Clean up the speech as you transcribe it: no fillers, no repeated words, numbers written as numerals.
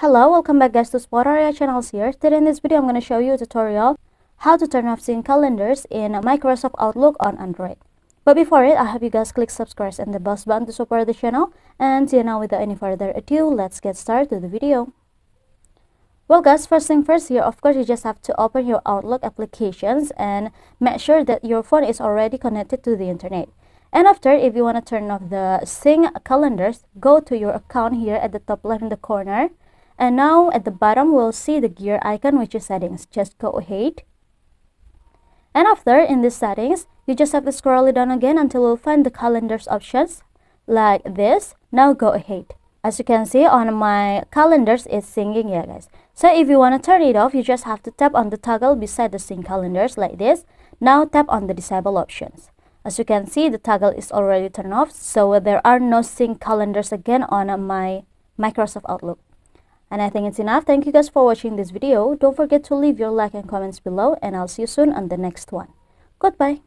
Hello, welcome back guys to Spotaria channels here. Today in this video I'm going to show you a tutorial how to turn off sync calendars in Microsoft Outlook on Android. But before it, I hope you guys click subscribe and the bells button to support the channel. And now without any further ado, let's get started with the video. Well guys, first thing first here, of course you just have to open your Outlook applications and make sure that your phone is already connected to the internet. And after, if you want to turn off the sync calendars, go to your account here at the top left in the corner. And now at the bottom, we'll see the gear icon, which is settings. Just go ahead. And after, in this settings, you just have to scroll it down again until you'll find the calendars options like this. Now go ahead. As you can see on my calendars, it's syncing, yeah guys. So if you want to turn it off, you just have to tap on the toggle beside the sync calendars like this. Now tap on the disable options. As you can see, the toggle is already turned off, so there are no sync calendars again on my Microsoft Outlook. And I think it's enough. Thank you guys for watching this video. Don't forget to leave your like and comments below, and I'll see you soon on the next one. Goodbye.